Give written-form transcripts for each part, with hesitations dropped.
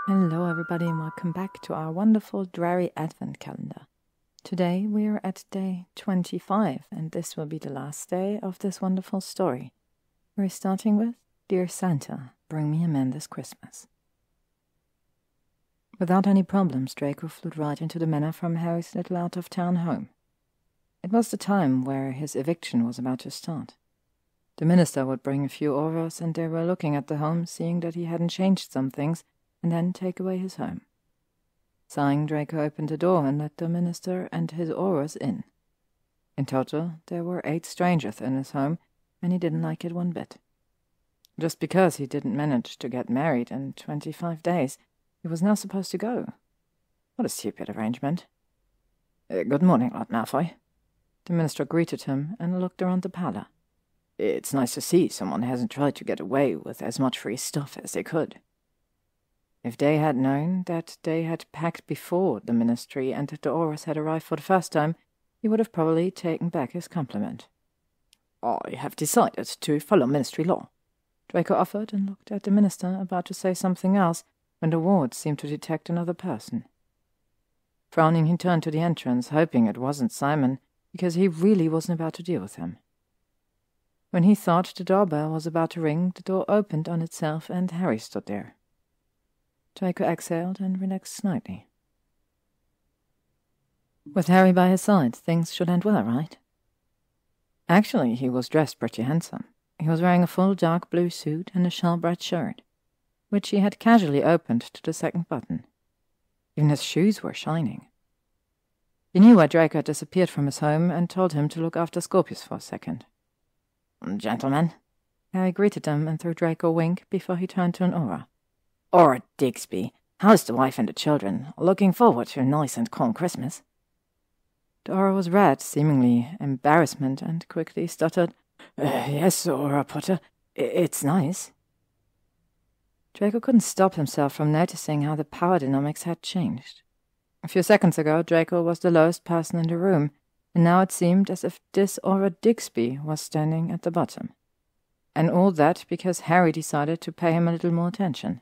Hello everybody and welcome back to our wonderful Drarry Advent calendar. Today we are at day 25 and this will be the last day of this wonderful story. We're starting with Dear Santa, Bring Me a Man This Christmas. Without any problems, Draco flew right into the Manor from Harry's little out-of-town home. It was the time where his eviction was about to start. The minister would bring a few auras and they were looking at the home, seeing that he hadn't changed some things, and then take away his home. Sighing, Draco opened the door and let the minister and his auras in. In total, there were 8 strangers in his home, and he didn't like it one bit. Just because he didn't manage to get married in 25 days, he was now supposed to go. What a stupid arrangement. Good morning, Lord Malfoy. The minister greeted him and looked around the parlor. It's nice to see someone hasn't tried to get away with as much free stuff as they could. If they had known that they had packed before the ministry and that the auras had arrived for the first time, he would have probably taken back his compliment. I have decided to follow ministry law, Draco offered and looked at the minister, about to say something else, when the ward seemed to detect another person. Frowning, he turned to the entrance, hoping it wasn't Simon, because he really wasn't about to deal with him. When he thought the doorbell was about to ring, the door opened on itself and Harry stood there. Draco exhaled and relaxed slightly. With Harry by his side, things should end well, right? Actually, he was dressed pretty handsome. He was wearing a full dark blue suit and a shell-bright shirt, which he had casually opened to the second button. Even his shoes were shining. He knew why Draco had disappeared from his home and told him to look after Scorpius for a second. Gentlemen, Harry greeted them and threw Draco a wink before he turned to an aura. Aura Digsby, how's the wife and the children? Looking forward to a nice and calm Christmas. The aura was red, seemingly embarrassment, and quickly stuttered, Yes, Aura Potter, it's nice. Draco couldn't stop himself from noticing how the power dynamics had changed. A few seconds ago, Draco was the lowest person in the room, and now it seemed as if this Aura Digsby was standing at the bottom. And all that because Harry decided to pay him a little more attention.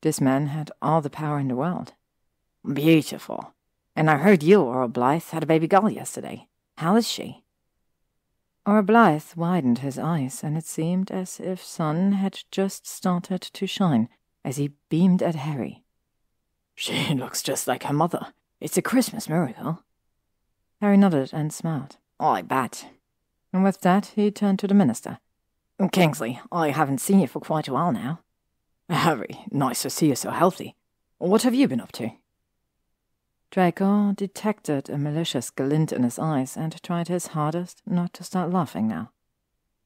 This man had all the power in the world. Beautiful. And I heard you, Aura Blythe, had a baby girl yesterday. How is she? Aura Blythe widened his eyes, and it seemed as if sun had just started to shine as he beamed at Harry. She looks just like her mother. It's a Christmas miracle. Harry nodded and smiled. I bet. And with that, he turned to the minister. Kingsley, I haven't seen you for quite a while now. Harry, nice to see you so healthy. What have you been up to? Draco detected a malicious glint in his eyes and tried his hardest not to start laughing now.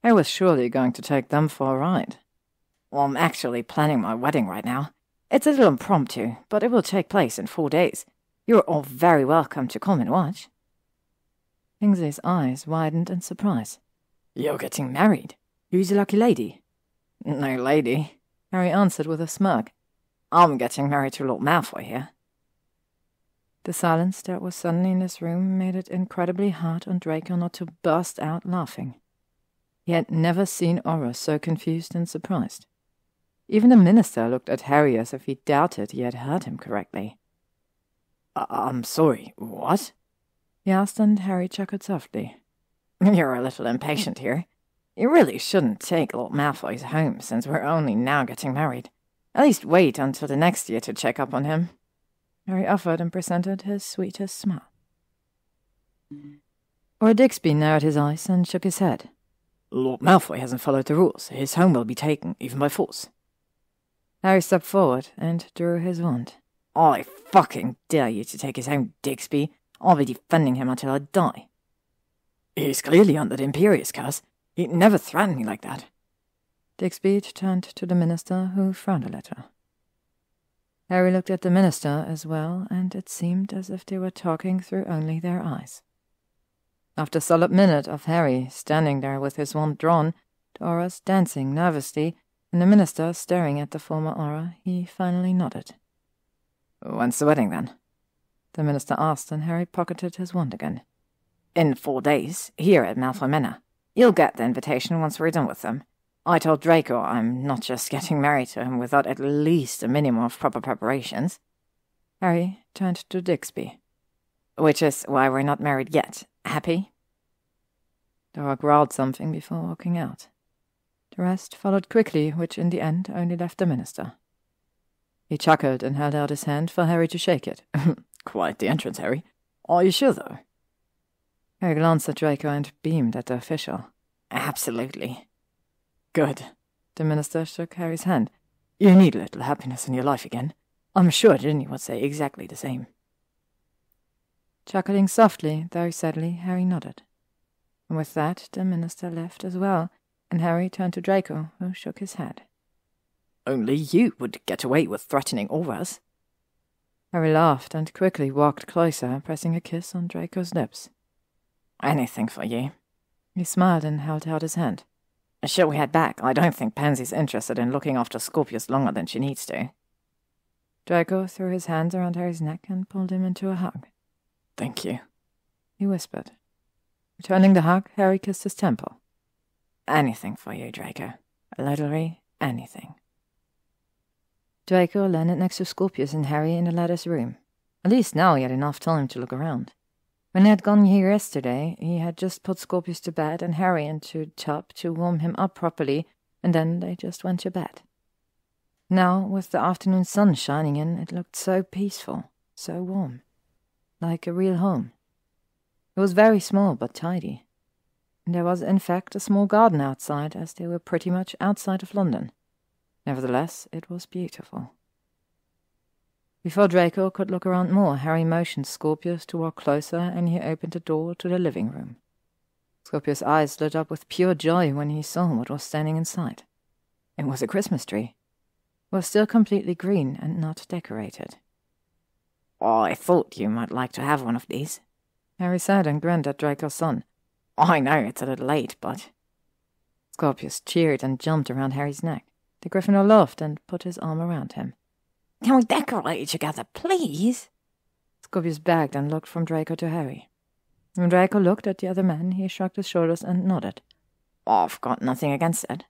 Harry was surely going to take them for a ride. Well, I'm actually planning my wedding right now. It's a little impromptu, but it will take place in 4 days. You're all very welcome to come and watch. Kingsley's eyes widened in surprise. You're getting married? Who's the lucky lady? No lady, Harry answered with a smirk. I'm getting married to Lord Malfoy here. The silence that was suddenly in this room made it incredibly hard on Draco not to burst out laughing. He had never seen Aura so confused and surprised. Even the minister looked at Harry as if he doubted he had heard him correctly. I'm sorry, what? He asked, and Harry chuckled softly. You're a little impatient here. You really shouldn't take Lord Malfoy's home, since we're only now getting married. At least wait until the next year to check up on him. Harry offered and presented his sweetest smile. Aura Digsby narrowed his eyes and shook his head. Lord Malfoy hasn't followed the rules. His home will be taken, even by force. Harry stepped forward and drew his wand. I fucking dare you to take his home, Digsby. I'll be defending him until I die. He's clearly under the Imperious curse. He never threatened me like that. Digsby turned to the minister, who frowned a little. Harry looked at the minister as well, and it seemed as if they were talking through only their eyes. After a solid minute of Harry standing there with his wand drawn, the auras dancing nervously, and the minister staring at the former aura, he finally nodded. When's the wedding, then? The minister asked, and Harry pocketed his wand again. In 4 days, here at Malfoy Manor. You'll get the invitation once we're done with them. I told Draco I'm not just getting married to him without at least a minimum of proper preparations." Harry turned to Digby. "Which is why we're not married yet. Happy?" Dora growled something before walking out. The rest followed quickly, which in the end only left the minister. He chuckled and held out his hand for Harry to shake it. "Quite the entrance, Harry. Are you sure, though?" Harry glanced at Draco and beamed at the official. "Absolutely." "Good." The minister shook Harry's hand. "You need a little happiness in your life again. I'm sure Ginny would say exactly the same." Chuckling softly, though sadly, Harry nodded. And with that, the minister left as well, and Harry turned to Draco, who shook his head. "Only you would get away with threatening all of us." Harry laughed and quickly walked closer, pressing a kiss on Draco's lips. "Anything for you." He smiled and held out his hand. "Shall we head back? I don't think Pansy's interested in looking after Scorpius longer than she needs to." Draco threw his hands around Harry's neck and pulled him into a hug. "Thank you," he whispered. Returning the hug, Harry kissed his temple. "Anything for you, Draco. Literally anything." Draco landed next to Scorpius and Harry in the latter's room. At least now he had enough time to look around. When they had gone here yesterday, he had just put Scorpius to bed and Harry into a tub to warm him up properly, and then they just went to bed. Now, with the afternoon sun shining in, it looked so peaceful, so warm, like a real home. It was very small but tidy. And there was, in fact, a small garden outside, as they were pretty much outside of London. Nevertheless, it was beautiful. Before Draco could look around more, Harry motioned Scorpius to walk closer, and he opened the door to the living room. Scorpius' eyes lit up with pure joy when he saw what was standing inside. It was a Christmas tree. It was still completely green and not decorated. "I thought you might like to have one of these," Harry said and grinned at Draco's son. "I know it's a little late, but—" Scorpius cheered and jumped around Harry's neck. The Gryffindor laughed and put his arm around him. "Can we decorate together, please?" Scorpius begged and looked from Draco to Harry. When Draco looked at the other man, he shrugged his shoulders and nodded. "I've got nothing against it."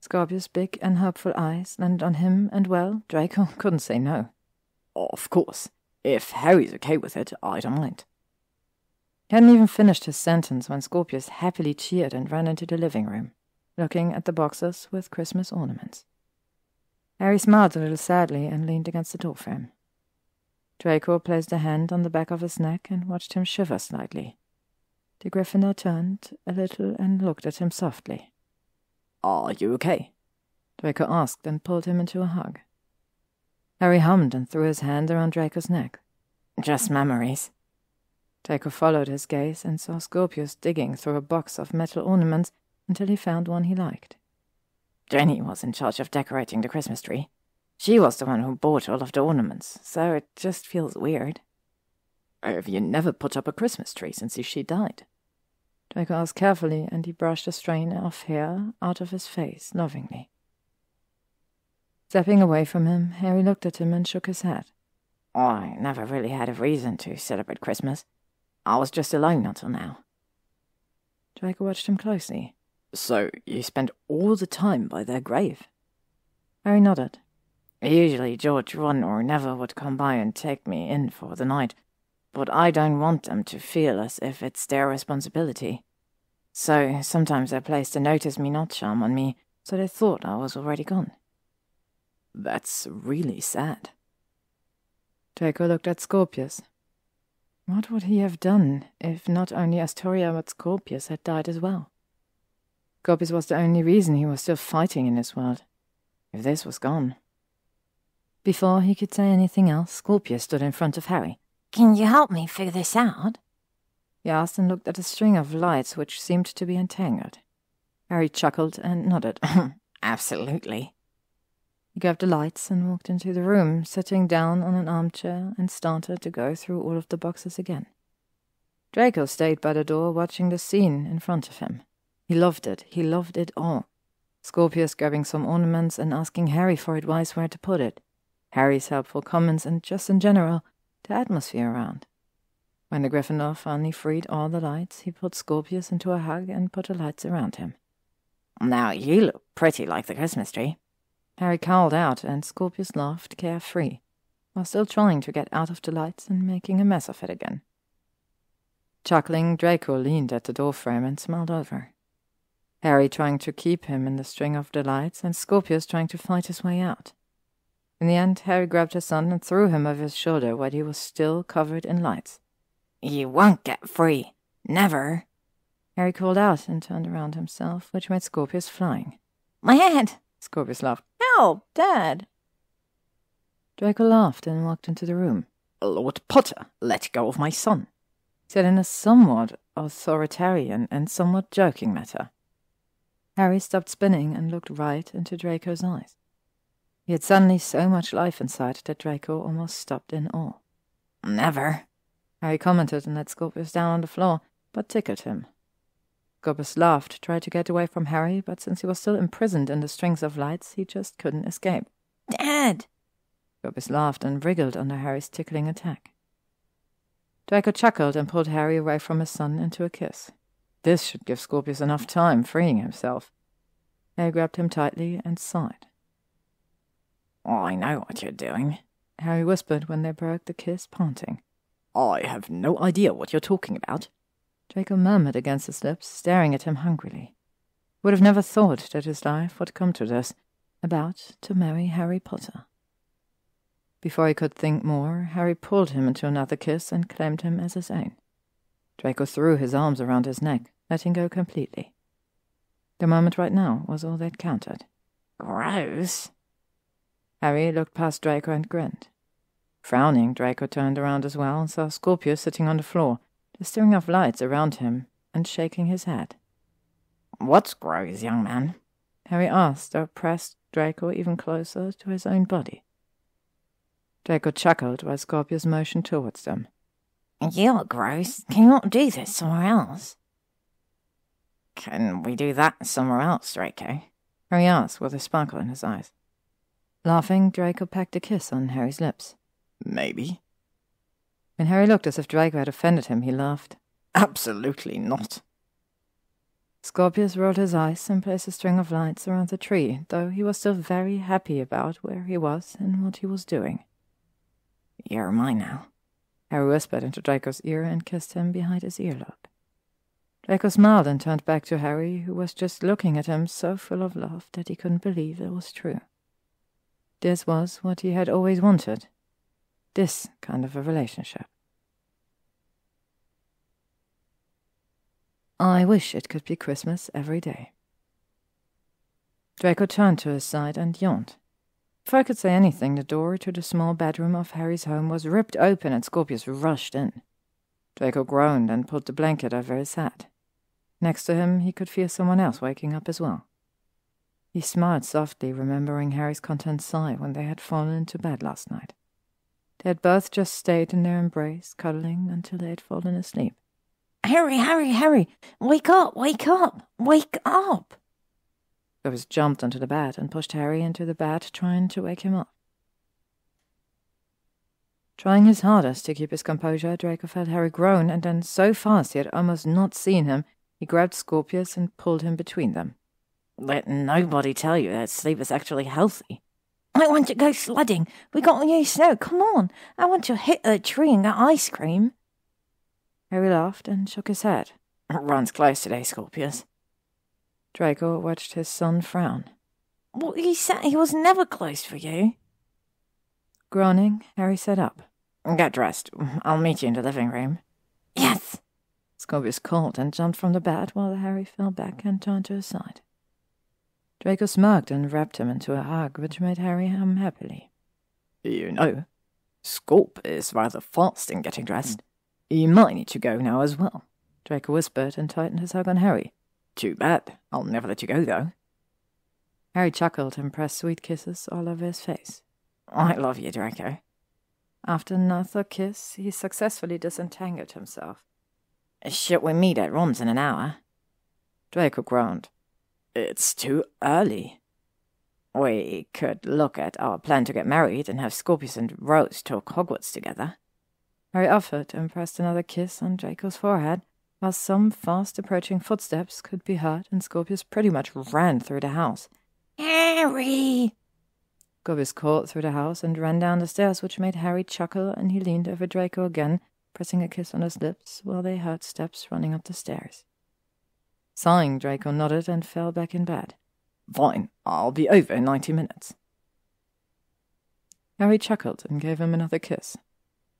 Scorpius' big and hopeful eyes landed on him, and well, Draco couldn't say no. "Of course. If Harry's okay with it, I don't mind." He hadn't even finished his sentence when Scorpius happily cheered and ran into the living room, looking at the boxes with Christmas ornaments. Harry smiled a little sadly and leaned against the doorframe. Draco placed a hand on the back of his neck and watched him shiver slightly. The Gryffindor turned a little and looked at him softly. "Are you okay?" Draco asked and pulled him into a hug. Harry hummed and threw his hand around Draco's neck. "Just memories." Draco followed his gaze and saw Scorpius digging through a box of metal ornaments until he found one he liked. Jenny was in charge of decorating the Christmas tree. She was the one who bought all of the ornaments, so it just feels weird. "Have you never put up a Christmas tree since she died?" Draco asked carefully, and he brushed a strain of hair out of his face lovingly. Stepping away from him, Harry looked at him and shook his head. "I never really had a reason to celebrate Christmas. I was just alone until now." Draco watched him closely. "So you spent all the time by their grave?" Harry nodded. "Usually George, Ron, or Neville would come by and take me in for the night, but I don't want them to feel as if it's their responsibility. So sometimes they placed a notice me not charm on me, so they thought I was already gone." "That's really sad." Draco looked at Scorpius. What would he have done if not only Astoria but Scorpius had died as well? Scorpius was the only reason he was still fighting in this world. If this was gone... Before he could say anything else, Scorpius stood in front of Harry. "Can you help me figure this out?" He asked and looked at a string of lights which seemed to be entangled. Harry chuckled and nodded. "Absolutely." He grabbed the lights and walked into the room, sitting down on an armchair and started to go through all of the boxes again. Draco stayed by the door watching the scene in front of him. He loved it all. Scorpius grabbing some ornaments and asking Harry for advice where to put it. Harry's helpful comments and just in general, the atmosphere around. When the Gryffindor finally freed all the lights, he put Scorpius into a hug and put the lights around him. Now you look pretty like the Christmas tree. Harry called out, and Scorpius laughed carefree, while still trying to get out of the lights and making a mess of it again. Chuckling, Draco leaned at the doorframe and smiled over. Harry trying to keep him in the string of the lights, and Scorpius trying to fight his way out. In the end, Harry grabbed his son and threw him over his shoulder while he was still covered in lights. You won't get free. Never. Harry called out and turned around himself, which made Scorpius flying. My head! Scorpius laughed. Help, Dad! Draco laughed and walked into the room. Lord Potter, let go of my son, he said in a somewhat authoritarian and somewhat joking manner. Harry stopped spinning and looked right into Draco's eyes. He had suddenly so much life inside that Draco almost stopped in awe. Never, Harry commented and let Scorpius down on the floor, but tickled him. Scorpius laughed, tried to get away from Harry, but since he was still imprisoned in the strings of lights, he just couldn't escape. Dad! Scorpius laughed and wriggled under Harry's tickling attack. Draco chuckled and pulled Harry away from his son into a kiss. This should give Scorpius enough time freeing himself. Harry grabbed him tightly and sighed. I know what you're doing, Harry whispered when they broke the kiss, panting. I have no idea what you're talking about. Draco murmured against his lips, staring at him hungrily. He would have never thought that his life would come to this, about to marry Harry Potter. Before he could think more, Harry pulled him into another kiss and claimed him as his own. Draco threw his arms around his neck, letting go completely. The moment right now was all that counted. Gross. Harry looked past Draco and grinned. Frowning, Draco turned around as well and saw Scorpius sitting on the floor, just staring off lights around him and shaking his head. What's gross, young man? Harry asked, or pressed Draco even closer to his own body. Draco chuckled while Scorpius motioned towards them. You're gross. Can you not do this somewhere else? Can we do that somewhere else, Draco? Harry asked with a sparkle in his eyes. Laughing, Draco pecked a kiss on Harry's lips. Maybe. When Harry looked as if Draco had offended him, he laughed. Absolutely not. Scorpius rolled his eyes and placed a string of lights around the tree, though he was still very happy about where he was and what he was doing. You're mine now, Harry whispered into Draco's ear and kissed him behind his earlobe. Draco smiled and turned back to Harry, who was just looking at him so full of love that he couldn't believe it was true. This was what he had always wanted. This kind of a relationship. I wish it could be Christmas every day. Draco turned to his side and yawned. Before I could say anything, the door to the small bedroom of Harry's home was ripped open and Scorpius rushed in. Draco groaned and pulled the blanket over his head. Next to him, he could feel someone else waking up as well. He smiled softly, remembering Harry's content sigh when they had fallen into bed last night. They had both just stayed in their embrace, cuddling until they had fallen asleep. Harry, Harry, Harry! Wake up! Wake up! Wake up! Scorpius jumped onto the bed and pushed Harry into the bed, trying to wake him up. Trying his hardest to keep his composure, Draco felt Harry groan, and then so fast he had almost not seen him, he grabbed Scorpius and pulled him between them. Let nobody tell you that sleep is actually healthy. I want to go sledding. We got new snow. Come on. I want to hit a tree and get ice cream. Harry laughed and shook his head. Run's close today, Scorpius. Draco watched his son frown. What he said, he was never close for you. Groaning, Harry sat up. Get dressed. I'll meet you in the living room. Yes. Scorpius called and jumped from the bed while Harry fell back and turned to his side. Draco smirked and wrapped him into a hug, which made Harry hum happily. You know, Scorp is rather fast in getting dressed. You might need to go now as well, Draco whispered and tightened his hug on Harry. Too bad. I'll never let you go, though. Harry chuckled and pressed sweet kisses all over his face. I love you, Draco. After another kiss, he successfully disentangled himself. Should we meet at Ron's in an hour? Draco groaned. It's too early. We could look at our plan to get married and have Scorpius and Rose talk Hogwarts together. Harry offered and pressed another kiss on Draco's forehead, while some fast-approaching footsteps could be heard, and Scorpius pretty much ran through the house. Harry! Scorpius caught through the house and ran down the stairs, which made Harry chuckle, and he leaned over Draco again, pressing a kiss on his lips, while they heard steps running up the stairs. Sighing, Draco nodded and fell back in bed. Fine, I'll be over in 90 minutes. Harry chuckled and gave him another kiss.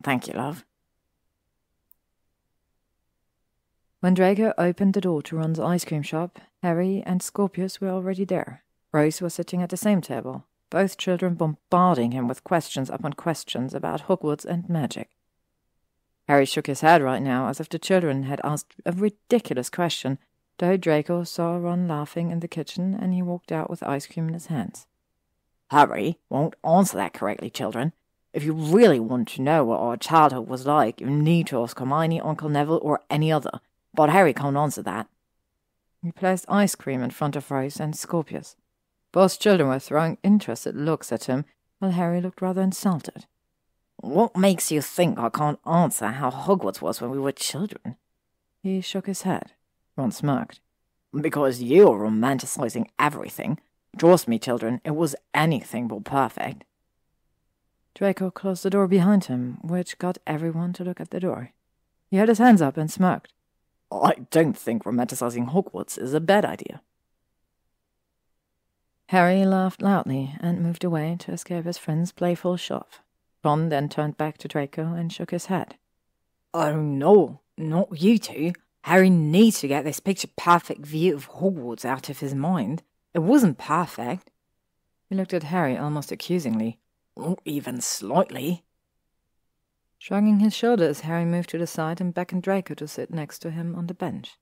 Thank you, love. When Draco opened the door to Ron's ice cream shop, Harry and Scorpius were already there. Rose was sitting at the same table, both children bombarding him with questions upon questions about Hogwarts and magic. Harry shook his head right now, as if the children had asked a ridiculous question, though Draco saw Ron laughing in the kitchen, and he walked out with ice cream in his hands. Harry won't answer that correctly, children. If you really want to know what our childhood was like, you need to ask Hermione, Uncle Neville, or any other. But Harry can't answer that. He placed ice cream in front of Rose and Scorpius. Both children were throwing interested looks at him, while Harry looked rather insulted. What makes you think I can't answer how Hogwarts was when we were children? He shook his head. Ron smirked. Because you're romanticizing everything. Trust me, children, it was anything but perfect. Draco closed the door behind him, which got everyone to look at the door. He had his hands up and smirked. I don't think romanticizing Hogwarts is a bad idea. Harry laughed loudly and moved away to escape his friend's playful shove. Ron then turned back to Draco and shook his head. Oh no, not you two. Harry needs to get this picture-perfect view of Hogwarts out of his mind. It wasn't perfect. He looked at Harry almost accusingly. Not even slightly. Shrugging his shoulders, Harry moved to the side and beckoned Draco to sit next to him on the bench.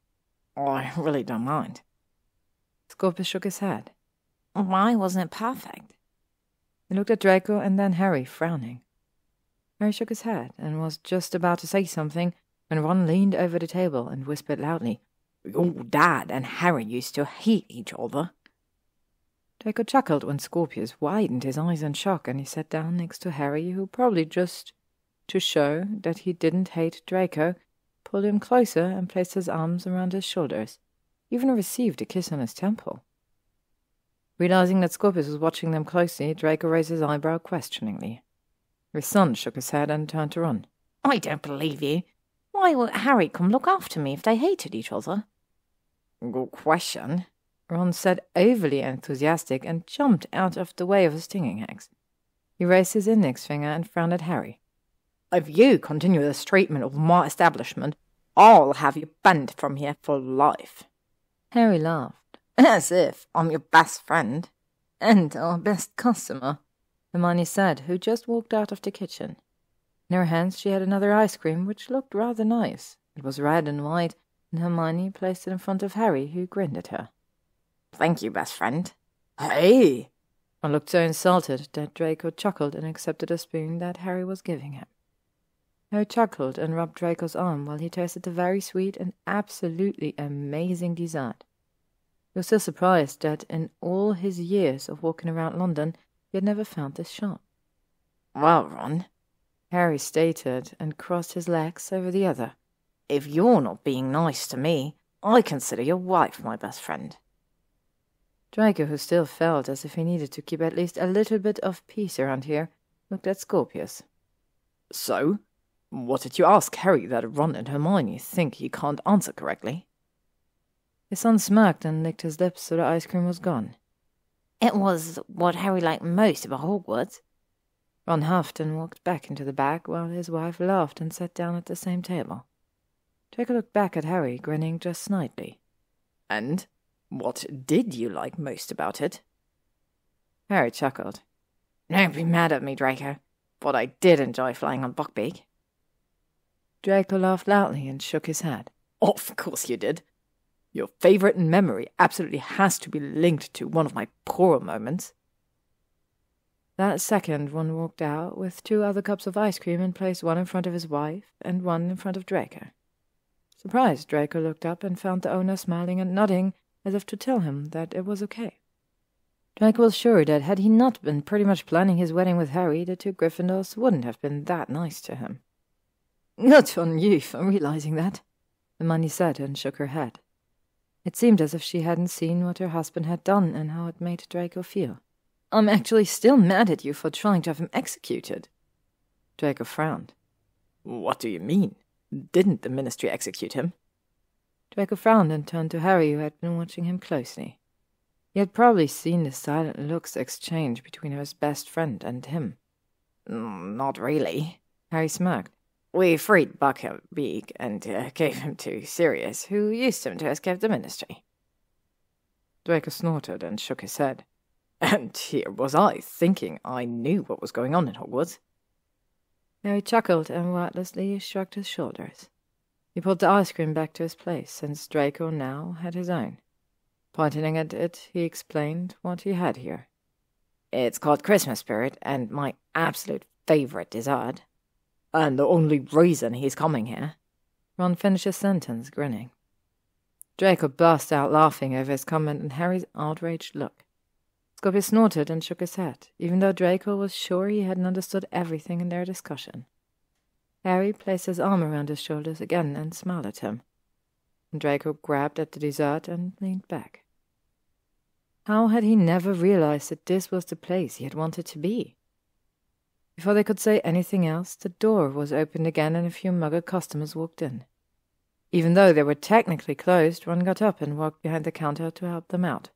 I really don't mind. Scorpius shook his head. Why wasn't it perfect? He looked at Draco and then Harry, frowning. Harry shook his head and was just about to say something when Ron leaned over the table and whispered loudly, Your dad and Harry used to hate each other. Draco chuckled when Scorpius widened his eyes in shock, and he sat down next to Harry, who probably just to show that he didn't hate Draco, pulled him closer and placed his arms around his shoulders, even received a kiss on his temple. Realizing that Scorpius was watching them closely, Draco raised his eyebrow questioningly. His son shook his head and turned to Ron. I don't believe you. Why would Harry come look after me if they hated each other? Good question. Ron said, overly enthusiastic, and jumped out of the way of his stinging eggs. He raised his index finger and frowned at Harry. If you continue this treatment of my establishment, I'll have you banned from here for life. Harry laughed. As if I'm your best friend. And our best customer, Hermione said, who just walked out of the kitchen. In her hands she had another ice cream, which looked rather nice. It was red and white, and Hermione placed it in front of Harry, who grinned at her. Thank you, best friend. Hey! Ron looked so insulted that Draco chuckled and accepted a spoon that Harry was giving him. Harry chuckled and rubbed Draco's arm while he tasted the very sweet and absolutely amazing dessert. He was still surprised that in all his years of walking around London, he had never found this shop. Well, Ron, Harry stated and crossed his legs over the other. If you're not being nice to me, I consider your wife my best friend. Draco, who still felt as if he needed to keep at least a little bit of peace around here, looked at Scorpius. So, what did you ask Harry that Ron and Hermione think he can't answer correctly? His son smirked and licked his lips so the ice cream was gone. It was what Harry liked most about Hogwarts. Ron huffed and walked back into the bag while his wife laughed and sat down at the same table. Draco looked back at Harry, grinning just snidely. And what did you like most about it? Harry chuckled. Don't be mad at me, Draco, but I did enjoy flying on Buckbeak. Draco laughed loudly and shook his head. Of course you did. Your favorite memory absolutely has to be linked to one of my poorer moments. That second, Ron walked out with 2 other cups of ice cream and placed one in front of his wife and one in front of Draco. Surprised, Draco looked up and found the owner smiling and nodding as if to tell him that it was okay. Draco was sure that had he not been pretty much planning his wedding with Harry, the 2 Gryffindors wouldn't have been that nice to him. Not on you for realizing that, Hermione said and shook her head. It seemed as if she hadn't seen what her husband had done and how it made Draco feel. "I'm actually still mad at you for trying to have him executed." Draco frowned. "What do you mean? Didn't the Ministry execute him?" Draco frowned and turned to Harry, who had been watching him closely. He had probably seen the silent looks exchanged between his best friend and him. "Not really," Harry smirked. "We freed Buckbeak and gave him to Sirius, who used him to escape the Ministry." Draco snorted and shook his head. "And here was I, thinking I knew what was going on in Hogwarts." Harry chuckled and wordlessly shrugged his shoulders. He pulled the ice cream back to his place, since Draco now had his own. Pointing at it, he explained what he had here. "It's called Christmas Spirit, and my absolute favorite dessert. And the only reason he's coming here." Ron finished his sentence, grinning. Draco burst out laughing over his comment and Harry's outraged look. Scorpius snorted and shook his head, even though Draco was sure he hadn't understood everything in their discussion. Harry placed his arm around his shoulders again and smiled at him. And Draco grabbed at the dessert and leaned back. How had he never realized that this was the place he had wanted to be? Before they could say anything else, the door was opened again and a few Muggle customers walked in. Even though they were technically closed, Ron got up and walked behind the counter to help them out.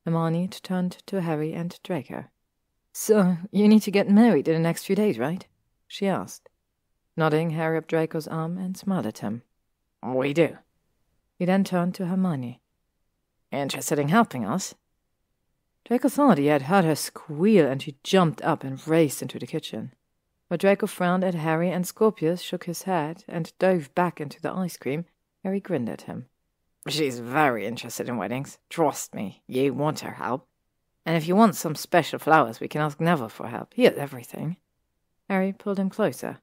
Hermione turned to Harry and Draco. "So, you need to get married in the next few days, right?" she asked. Nodding, Harry up Draco's arm and smiled at him. "We do." He then turned to Hermione. "Interested in helping us?" Draco thought he had heard her squeal, and she jumped up and raced into the kitchen. While Draco frowned at Harry and Scorpius shook his head and dove back into the ice cream, Harry grinned at him. "She's very interested in weddings. Trust me, you want her help. And if you want some special flowers, we can ask Neville for help. He has everything." Harry pulled him closer.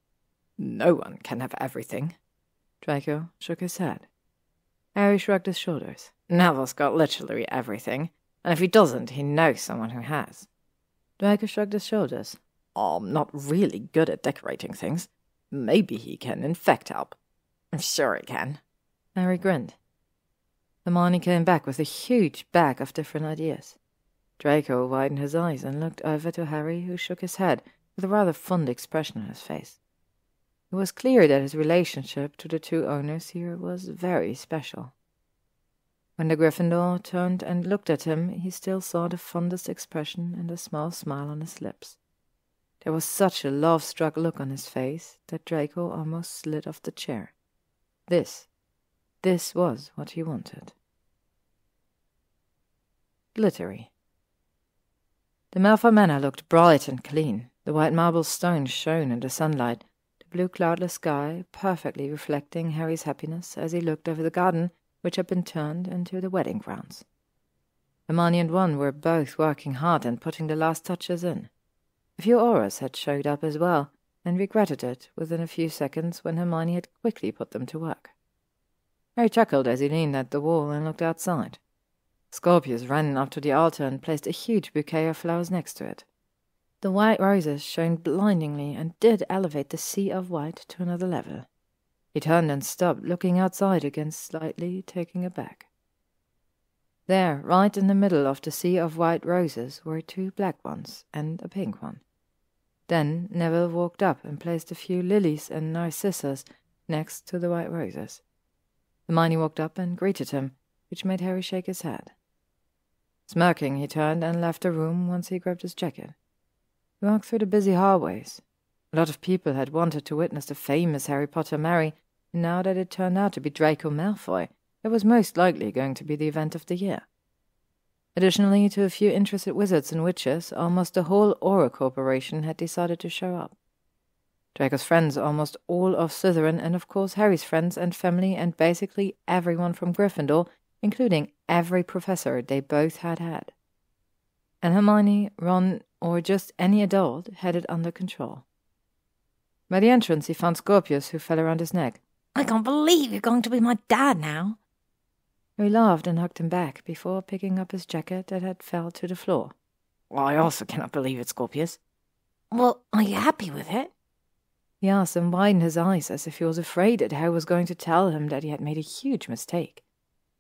"No one can have everything." Draco shook his head. Harry shrugged his shoulders. "Neville's got literally everything. And if he doesn't, he knows someone who has." Draco shrugged his shoulders. "I'm not really good at decorating things. Maybe he can, in fact, help." "I'm sure he can." Harry grinned. Hermione came back with a huge bag of different ideas. Draco widened his eyes and looked over to Harry, who shook his head with a rather fond expression on his face. It was clear that his relationship to the two owners here was very special. When the Gryffindor turned and looked at him, he still saw the fondest expression and a small smile on his lips. There was such a love-struck look on his face that Draco almost slid off the chair. This was what he wanted. Glittery. The Malfoy Manor looked bright and clean. The white marble stones shone in the sunlight, the blue cloudless sky perfectly reflecting Harry's happiness as he looked over the garden, which had been turned into the wedding grounds. Hermione and Ron were both working hard and putting the last touches in. A few Aurors had showed up as well, and regretted it within a few seconds when Hermione had quickly put them to work. Harry chuckled as he leaned at the wall and looked outside. Scorpius ran up to the altar and placed a huge bouquet of flowers next to it. The white roses shone blindingly and did elevate the sea of white to another level. He turned and stopped, looking outside again, slightly taken aback. There, right in the middle of the sea of white roses, were 2 black ones and a pink one. Then Neville walked up and placed a few lilies and narcissus next to the white roses. Hermione walked up and greeted him, which made Harry shake his head. Smirking, he turned and left the room once he grabbed his jacket. He walked through the busy hallways. A lot of people had wanted to witness the famous Harry Potter marry, and now that it turned out to be Draco Malfoy, it was most likely going to be the event of the year. Additionally, to a few interested wizards and witches, almost the whole Aura Corporation had decided to show up. Draco's friends, almost all of Slytherin, and of course Harry's friends and family, and basically everyone from Gryffindor, including every professor they both had had. And Hermione, Ron, or just any adult had it under control. By the entrance he found Scorpius, who fell around his neck. "I can't believe you're going to be my dad now." Harry laughed and hugged him back before picking up his jacket that had fell to the floor. "I also cannot believe it, Scorpius." "Well, are you happy with it?" He asked and widened his eyes as if he was afraid that Harry was going to tell him that he had made a huge mistake.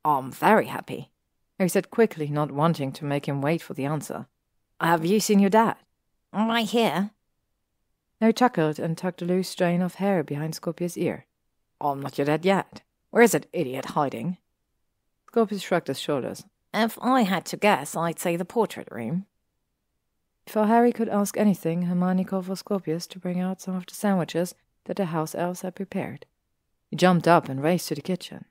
I'm very happy, Harry said quickly, not wanting to make him wait for the answer. Have you seen your dad? Right here. Harry chuckled and tucked a loose strain of hair behind Scorpius' ear. I'm not your dad yet. Where's that idiot hiding? Scorpius shrugged his shoulders. If I had to guess, I'd say the portrait room. Before Harry could ask anything, Hermione called for Scorpius to bring out some of the sandwiches that the house elves had prepared. He jumped up and raced to the kitchen.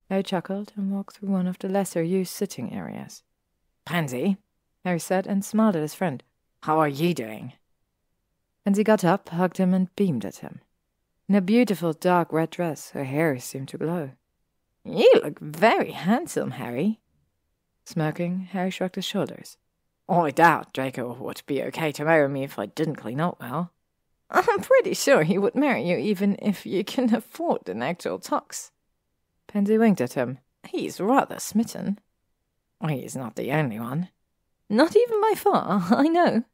Harry chuckled and walked through one of the lesser-used sitting areas. Pansy, Harry said, and smiled at his friend. How are you doing? Pansy got up, hugged him, and beamed at him. In a beautiful dark red dress, her hair seemed to glow. You look very handsome, Harry. Smirking, Harry shrugged his shoulders. I doubt Draco would be okay to marry me if I didn't clean up well. I'm pretty sure he would marry you even if you can afford an actual tux. Pansy winked at him. He's rather smitten. He's not the only one. Not even by far, I know.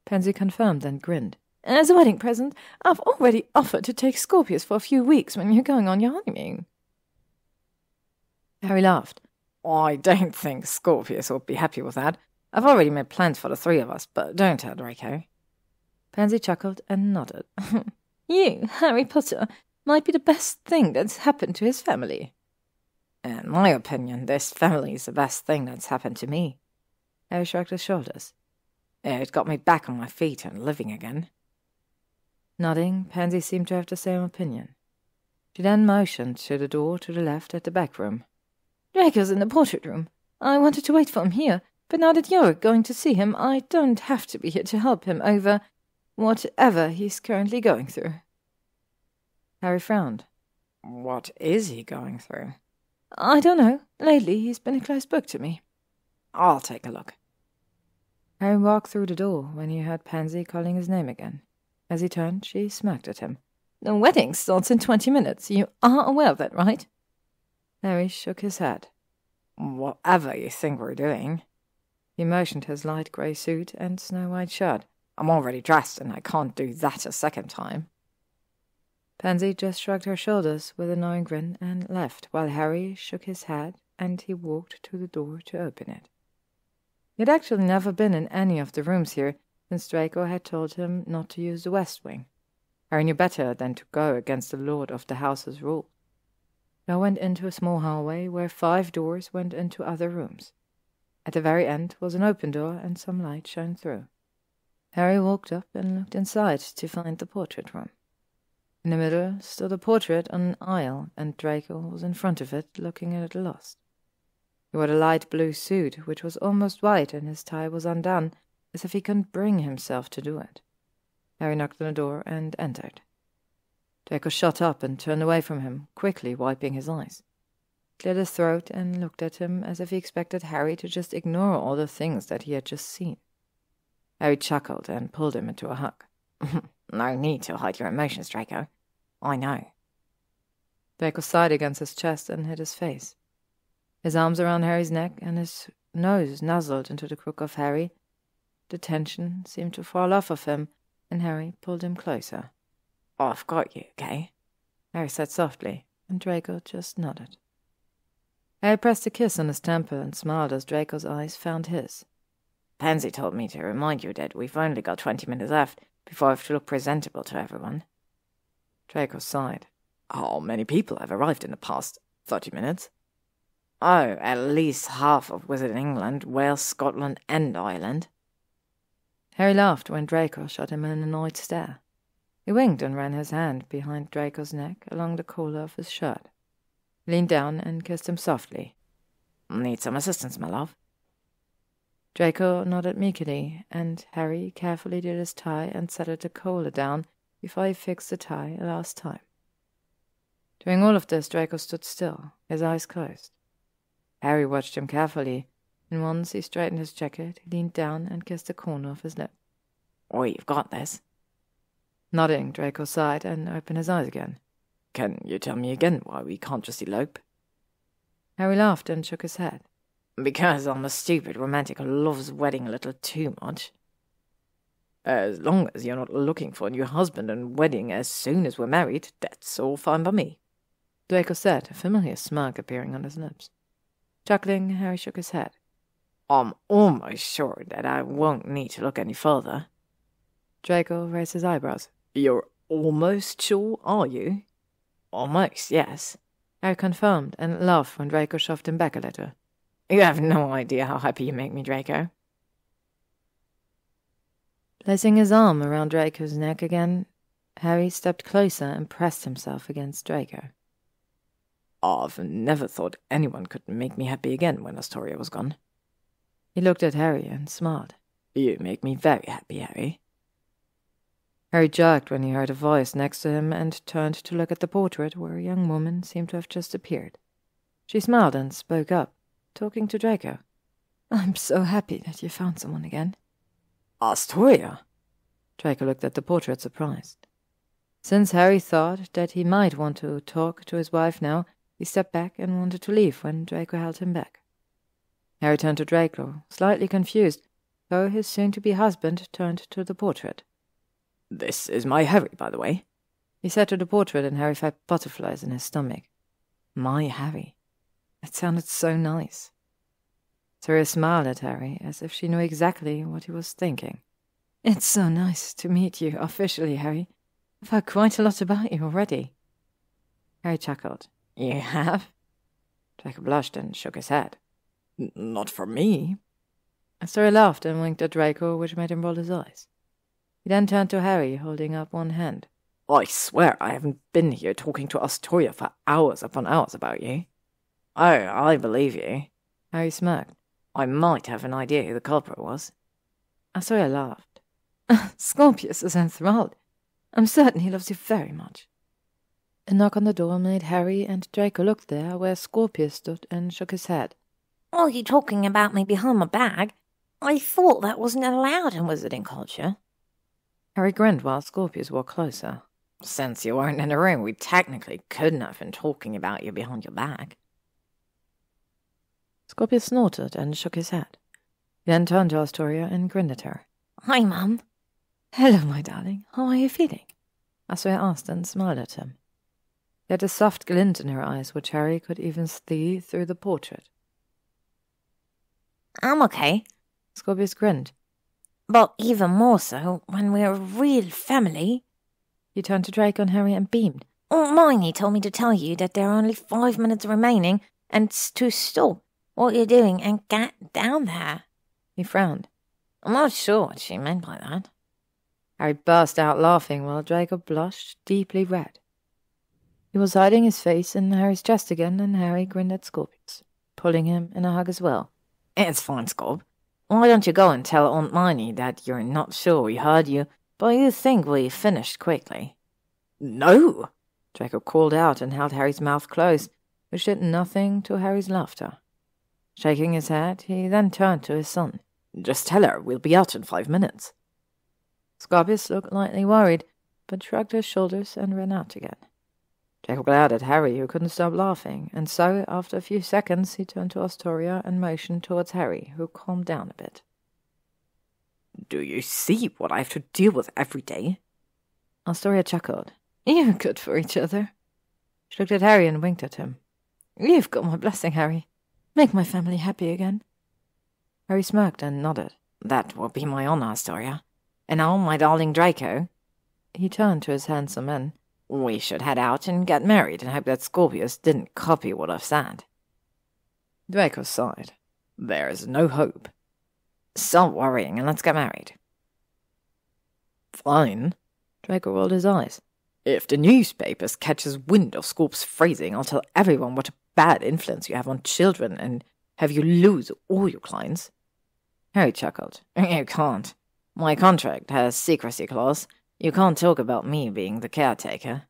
Pansy confirmed and grinned. As a wedding present, I've already offered to take Scorpius for a few weeks when you're going on your honeymoon. Harry laughed. I don't think Scorpius would be happy with that. I've already made plans for the three of us, but don't tell Draco. Pansy chuckled and nodded. You, Harry Potter, might be the best thing that's happened to his family. In my opinion, this family is the best thing that's happened to me. Harry shrugged his shoulders. It got me back on my feet and living again. Nodding, Pansy seemed to have the same opinion. She then motioned to the door to the left at the back room. Draco's in the portrait room. I wanted to wait for him here, but now that you're going to see him, I don't have to be here to help him over whatever he's currently going through. Harry frowned. What is he going through? I don't know. Lately, he's been a close book to me. I'll take a look. Harry walked through the door when he heard Pansy calling his name again. As he turned, she smirked at him. The wedding starts in 20 minutes. You are aware of that, right? Harry shook his head. Whatever you think we're doing. He motioned his light grey suit and snow-white shirt. I'm already dressed and I can't do that a second time. Pansy just shrugged her shoulders with a knowing grin and left, while Harry shook his head and he walked to the door to open it. He had actually never been in any of the rooms here since Draco had told him not to use the West Wing. Harry knew better than to go against the lord of the house's rule. They went into a small hallway where 5 doors went into other rooms. At the very end was an open door and some light shone through. Harry walked up and looked inside to find the portrait room. In the middle stood a portrait on an aisle, and Draco was in front of it, looking a little lost. He wore a light blue suit, which was almost white, and his tie was undone, as if he couldn't bring himself to do it. Harry knocked on the door and entered. Draco shot up and turned away from him, quickly wiping his eyes. He cleared his throat and looked at him as if he expected Harry to just ignore all the things that he had just seen. Harry chuckled and pulled him into a hug. No need to hide your emotions, Draco. I know. Draco sighed against his chest and hid his face. His arms around Harry's neck and his nose nuzzled into the crook of Harry. The tension seemed to fall off of him, and Harry pulled him closer. I've got you, okay? Harry said softly, and Draco just nodded. Harry pressed a kiss on his temple and smiled as Draco's eyes found his. Pansy told me to remind you that we've only got 20 minutes left before I have to look presentable to everyone. Draco sighed. How many people have arrived in the past 30 minutes? Oh, at least half of Wizard England, Wales, Scotland, and Ireland. Harry laughed when Draco shot him an annoyed stare. He winked and ran his hand behind Draco's neck along the collar of his shirt. He leaned down and kissed him softly. Need some assistance, my love? Draco nodded meekly, and Harry carefully did his tie and settled the collar down before he fixed the tie a last time. During all of this, Draco stood still, his eyes closed. Harry watched him carefully, and once he straightened his jacket, he leaned down and kissed the corner of his lip. Oh, you've got this. Nodding, Draco sighed and opened his eyes again. Can you tell me again why we can't just elope? Harry laughed and shook his head. Because I'm a stupid romantic who loves wedding a little too much. As long as you're not looking for a new husband and wedding as soon as we're married, that's all fine by me," Draco said, a familiar smirk appearing on his lips. Chuckling, Harry shook his head. "I'm almost sure that I won't need to look any further." Draco raised his eyebrows. "You're almost sure, are you?" "Almost, yes," Harry confirmed, and laughed when Draco shoved him back a little. "You have no idea how happy you make me, Draco." Placing his arm around Draco's neck again, Harry stepped closer and pressed himself against Draco. "I've never thought anyone could make me happy again when Astoria was gone." He looked at Harry and smiled. "You make me very happy, Harry." Harry jerked when he heard a voice next to him and turned to look at the portrait where a young woman seemed to have just appeared. She smiled and spoke up, talking to Draco. "I'm so happy that you found someone again." "Astoria?" Draco looked at the portrait, surprised. Since Harry thought that he might want to talk to his wife now, he stepped back and wanted to leave when Draco held him back. Harry turned to Draco, slightly confused, though his soon-to-be husband turned to the portrait. "This is my Harry, by the way," he said to the portrait, and Harry felt butterflies in his stomach. My Harry. It sounded so nice. Astoria smiled at Harry, as if she knew exactly what he was thinking. "It's so nice to meet you officially, Harry. I've heard quite a lot about you already." Harry chuckled. "You have?" Draco blushed and shook his head. "Not for me." Astoria laughed and winked at Draco, which made him roll his eyes. He then turned to Harry, holding up one hand. "I swear I haven't been here talking to Astoria for hours upon hours about you." "Oh, I believe you." Harry smirked. "I might have an idea who the culprit was." Astoria laughed. "Scorpius is enthralled. I'm certain he loves you very much." A knock on the door made Harry and Draco look there where Scorpius stood and shook his head. "Are you talking about me behind my back? I thought that wasn't allowed in wizarding culture." Harry grinned while Scorpius walked closer. "Since you weren't in the room, we technically couldn't have been talking about you behind your back." Scorpius snorted and shook his head. He then turned to Astoria and grinned at her. "Hi, Mum." "Hello, my darling. How are you feeling?" Astoria asked and smiled at him. She had a soft glint in her eyes, which Harry could even see through the portrait. "I'm okay." Scorpius grinned. "But even more so when we're a real family." He turned to Draco and Harry and beamed. "Aunt Miney told me to tell you that there are only 5 minutes remaining and to stop what you're doing and get down there." He frowned. I'm not sure what she meant by that. Harry burst out laughing while Draco blushed deeply red. He was hiding his face in Harry's chest again, and Harry grinned at Scorpius, pulling him in a hug as well. "It's fine, Scorp. Why don't you go and tell Aunt Miney that you're not sure we heard you, but you think we finished quickly?" "No!" Draco called out and held Harry's mouth closed, which did nothing to Harry's laughter. Shaking his head, he then turned to his son. "Just tell her we'll be out in 5 minutes." Scorpius looked lightly worried, but shrugged his shoulders and ran out again. Draco glared at Harry, who couldn't stop laughing, and so, after a few seconds, he turned to Astoria and motioned towards Harry, who calmed down a bit. "Do you see what I have to deal with every day?" Astoria chuckled. "You're good for each other." She looked at Harry and winked at him. "You've got my blessing, Harry. Make my family happy again." Harry smirked and nodded. "That will be my honor, Astoria. And now, my darling Draco." He turned to his handsome men. "We should head out and get married and hope that Scorpius didn't copy what I've said." Draco sighed. "There's no hope. Stop worrying and let's get married." "Fine." Draco rolled his eyes. "If the newspapers catches wind of Scorp's phrasing, I'll tell everyone what a bad influence you have on children and have you lose all your clients." Harry chuckled. "You can't. My contract has secrecy clause. You can't talk about me being the caretaker."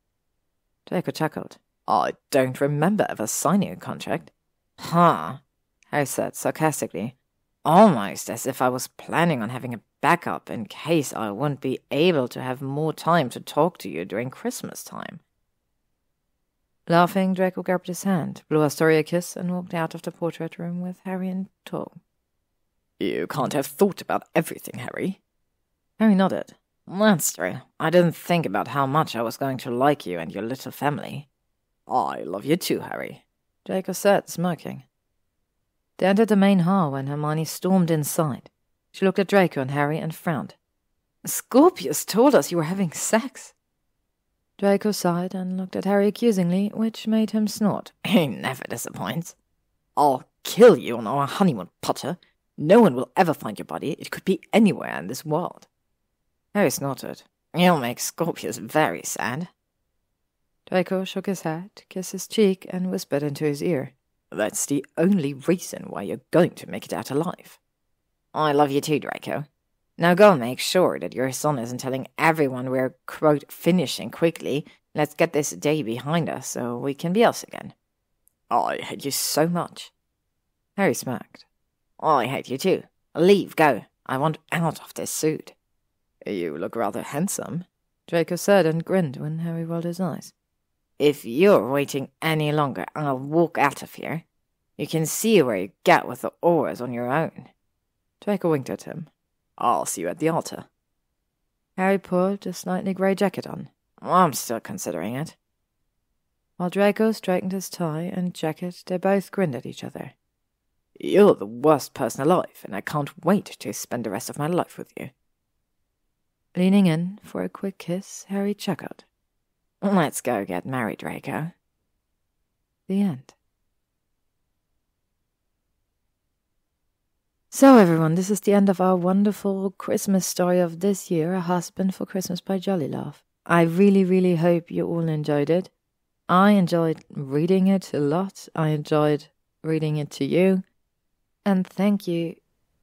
Draco chuckled. "I don't remember ever signing a contract." "Huh," Harry said sarcastically. "Almost as if I was planning on having a backup in case I wouldn't be able to have more time to talk to you during Christmas time." Laughing, Draco grabbed his hand, blew Astoria a kiss, and walked out of the portrait room with Harry in tow. "You can't have thought about everything, Harry." Harry nodded. That's true. I didn't think about how much I was going to like you and your little family. I love you too, Harry, Draco said, smirking. They entered the main hall when Hermione stormed inside. She looked at Draco and Harry and frowned. Scorpius told us you were having sex. Draco sighed and looked at Harry accusingly, which made him snort. He never disappoints. I'll kill you on our honeymoon, Potter. No one will ever find your body. It could be anywhere in this world. Harry snorted. You'll make Scorpius very sad. Draco shook his head, kissed his cheek, and whispered into his ear. That's the only reason why you're going to make it out alive. I love you too, Draco. Now go and make sure that your son isn't telling everyone we're, quote, finishing quickly. Let's get this day behind us so we can be us again. I hate you so much. Harry smirked. I hate you too. Leave, go. I want out of this suit. You look rather handsome, Draco said and grinned when Harry rolled his eyes. If you're waiting any longer, I'll walk out of here. You can see where you get with the auras on your own. Draco winked at him. I'll see you at the altar. Harry put a slightly grey jacket on. I'm still considering it. While Draco straightened his tie and jacket, they both grinned at each other. You're the worst person alive, and I can't wait to spend the rest of my life with you. Leaning in for a quick kiss, Harry chuckled. Let's go get married, Draco. The end. So everyone, this is the end of our wonderful Christmas story of this year, A Husband for Christmas by Jollylove. I really, really hope you all enjoyed it. I enjoyed reading it a lot. I enjoyed reading it to you. And thank you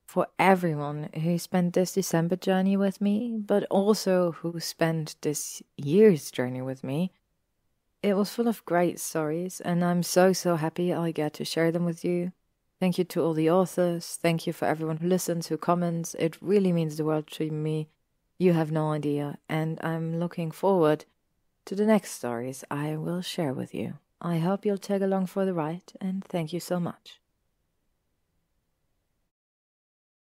for everyone who spent this December journey with me, but also who spent this year's journey with me. It was full of great stories, and I'm so happy I get to share them with you. Thank you to all the authors. Thank you for everyone who listens, who comments. It really means the world to me. You have no idea, and I'm looking forward to the next stories I will share with you. I hope you'll tag along for the ride, and thank you so much.